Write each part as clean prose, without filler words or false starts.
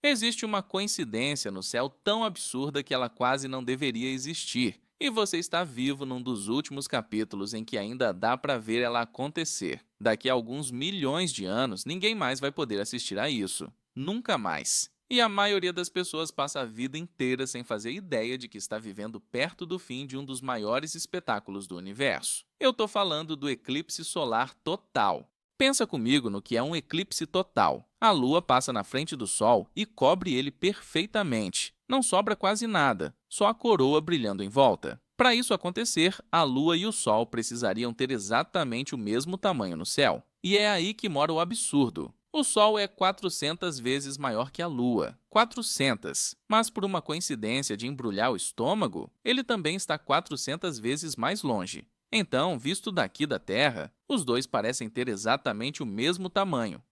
Existe uma coincidência no céu tão absurda que ela quase não deveria existir, e você está vivo num dos últimos capítulos em que ainda dá para ver ela acontecer. Daqui a alguns milhões de anos, ninguém mais vai poder assistir a isso. Nunca mais. E a maioria das pessoas passa a vida inteira sem fazer ideia de que está vivendo perto do fim de um dos maiores espetáculos do universo. Eu tô falando do eclipse solar total. Pensa comigo no que é um eclipse total. A Lua passa na frente do Sol e cobre ele perfeitamente. Não sobra quase nada, só a coroa brilhando em volta. Para isso acontecer, a Lua e o Sol precisariam ter exatamente o mesmo tamanho no céu. E é aí que mora o absurdo. O Sol é 400 vezes maior que a Lua. 400. Mas por uma coincidência de embrulhar o estômago, ele também está 400 vezes mais longe. Então, visto daqui da Terra, os dois parecem ter exatamente o mesmo tamanho.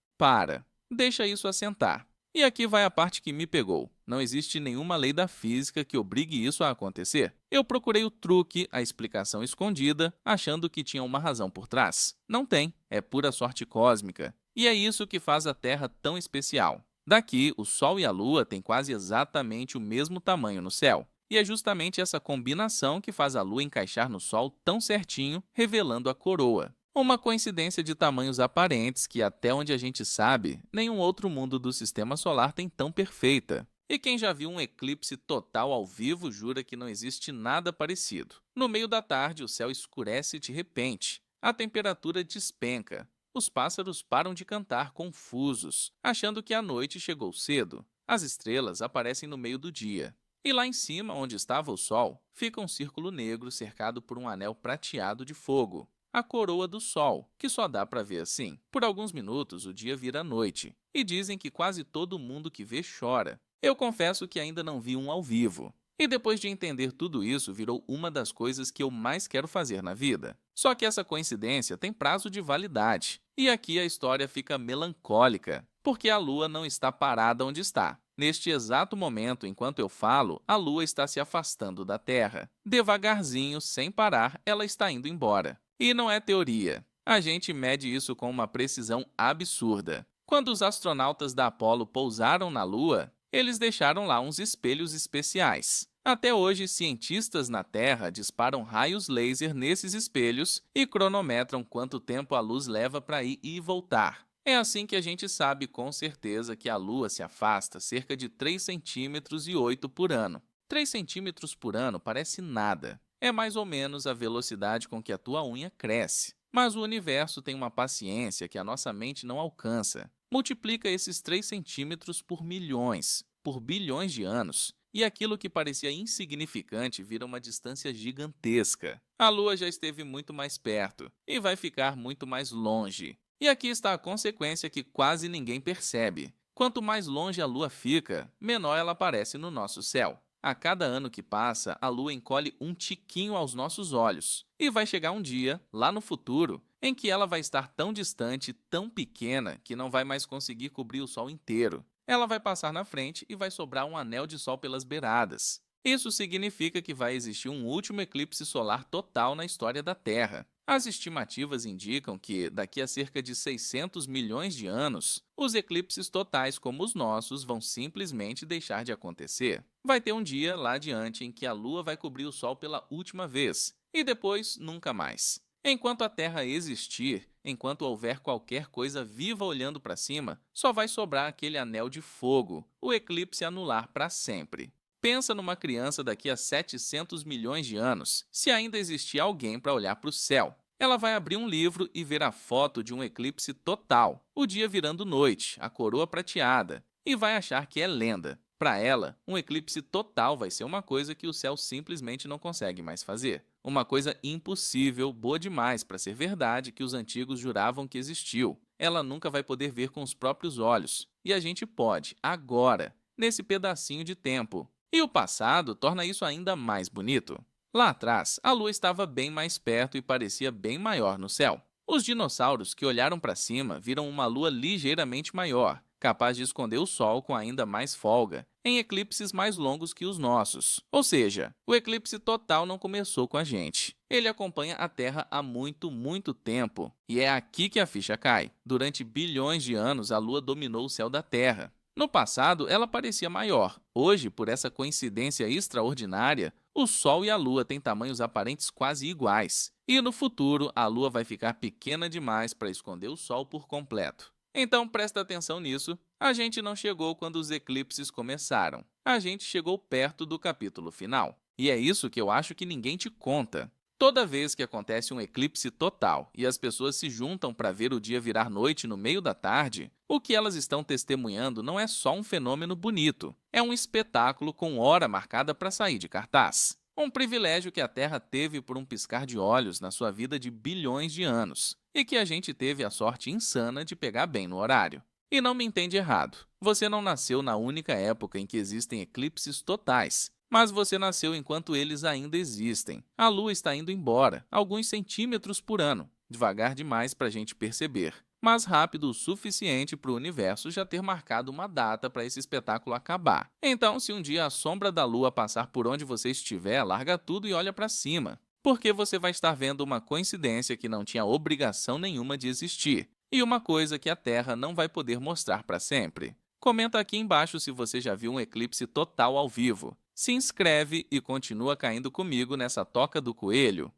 Deixa isso assentar. E aqui vai a parte que me pegou. Não existe nenhuma lei da física que obrigue isso a acontecer. Eu procurei o truque, a explicação escondida, achando que tinha uma razão por trás. Não tem, é pura sorte cósmica. E é isso que faz a Terra tão especial. Daqui, o Sol e a Lua têm quase exatamente o mesmo tamanho no céu. E é justamente essa combinação que faz a Lua encaixar no Sol tão certinho, revelando a coroa. Uma coincidência de tamanhos aparentes que, até onde a gente sabe, nenhum outro mundo do sistema solar tem tão perfeita. E quem já viu um eclipse total ao vivo jura que não existe nada parecido. No meio da tarde, o céu escurece de repente. A temperatura despenca. Os pássaros param de cantar confusos, achando que a noite chegou cedo. As estrelas aparecem no meio do dia. E lá em cima, onde estava o Sol, fica um círculo negro cercado por um anel prateado de fogo. A coroa do Sol, que só dá para ver assim. Por alguns minutos, o dia vira noite. E dizem que quase todo mundo que vê chora. Eu confesso que ainda não vi um ao vivo. E depois de entender tudo isso, virou uma das coisas que eu mais quero fazer na vida. Só que essa coincidência tem prazo de validade. E aqui a história fica melancólica, porque a Lua não está parada onde está. Neste exato momento, enquanto eu falo, a Lua está se afastando da Terra. Devagarzinho, sem parar, ela está indo embora. E não é teoria. A gente mede isso com uma precisão absurda. Quando os astronautas da Apollo pousaram na Lua, eles deixaram lá uns espelhos especiais. Até hoje, cientistas na Terra disparam raios laser nesses espelhos e cronometram quanto tempo a luz leva para ir e voltar. É assim que a gente sabe com certeza que a Lua se afasta cerca de 3,8 cm por ano. 3 cm por ano parece nada. É mais ou menos a velocidade com que a tua unha cresce. Mas o universo tem uma paciência que a nossa mente não alcança. Multiplica esses 3 centímetros por milhões, por bilhões de anos, e aquilo que parecia insignificante vira uma distância gigantesca. A Lua já esteve muito mais perto e vai ficar muito mais longe. E aqui está a consequência que quase ninguém percebe. Quanto mais longe a Lua fica, menor ela aparece no nosso céu. A cada ano que passa, a Lua encolhe um tiquinho aos nossos olhos. E vai chegar um dia, lá no futuro, em que ela vai estar tão distante, tão pequena, que não vai mais conseguir cobrir o Sol inteiro. Ela vai passar na frente e vai sobrar um anel de Sol pelas beiradas. Isso significa que vai existir um último eclipse solar total na história da Terra. As estimativas indicam que, daqui a cerca de 600 milhões de anos, os eclipses totais como os nossos vão simplesmente deixar de acontecer. Vai ter um dia lá adiante em que a Lua vai cobrir o Sol pela última vez, e depois nunca mais. Enquanto a Terra existir, enquanto houver qualquer coisa viva olhando para cima, só vai sobrar aquele anel de fogo, o eclipse anular para sempre. Pensa numa criança daqui a 700 milhões de anos, se ainda existir alguém para olhar para o céu. Ela vai abrir um livro e ver a foto de um eclipse total, o dia virando noite, a coroa prateada, e vai achar que é lenda. Para ela, um eclipse total vai ser uma coisa que o céu simplesmente não consegue mais fazer. Uma coisa impossível, boa demais para ser verdade que os antigos juravam que existiu. Ela nunca vai poder ver com os próprios olhos. E a gente pode, agora, nesse pedacinho de tempo. E o passado torna isso ainda mais bonito. Lá atrás, a Lua estava bem mais perto e parecia bem maior no céu. Os dinossauros que olharam para cima viram uma Lua ligeiramente maior, capaz de esconder o Sol com ainda mais folga, em eclipses mais longos que os nossos. Ou seja, o eclipse total não começou com a gente. Ele acompanha a Terra há muito, muito tempo. E é aqui que a ficha cai. Durante bilhões de anos, a Lua dominou o céu da Terra. No passado, ela parecia maior. Hoje, por essa coincidência extraordinária, o Sol e a Lua têm tamanhos aparentes quase iguais. E no futuro, a Lua vai ficar pequena demais para esconder o Sol por completo. Então presta atenção nisso. A gente não chegou quando os eclipses começaram. A gente chegou perto do capítulo final. E é isso que eu acho que ninguém te conta. Toda vez que acontece um eclipse total e as pessoas se juntam para ver o dia virar noite no meio da tarde, o que elas estão testemunhando não é só um fenômeno bonito, é um espetáculo com hora marcada para sair de cartaz. Um privilégio que a Terra teve por um piscar de olhos na sua vida de bilhões de anos, e que a gente teve a sorte insana de pegar bem no horário. E não me entende errado, você não nasceu na única época em que existem eclipses totais. Mas você nasceu enquanto eles ainda existem. A Lua está indo embora, alguns centímetros por ano, devagar demais para a gente perceber, mas rápido o suficiente para o universo já ter marcado uma data para esse espetáculo acabar. Então, se um dia a sombra da Lua passar por onde você estiver, larga tudo e olha para cima, porque você vai estar vendo uma coincidência que não tinha obrigação nenhuma de existir, e uma coisa que a Terra não vai poder mostrar para sempre. Comenta aqui embaixo se você já viu um eclipse total ao vivo. Se inscreve e continua caindo comigo nessa toca do coelho.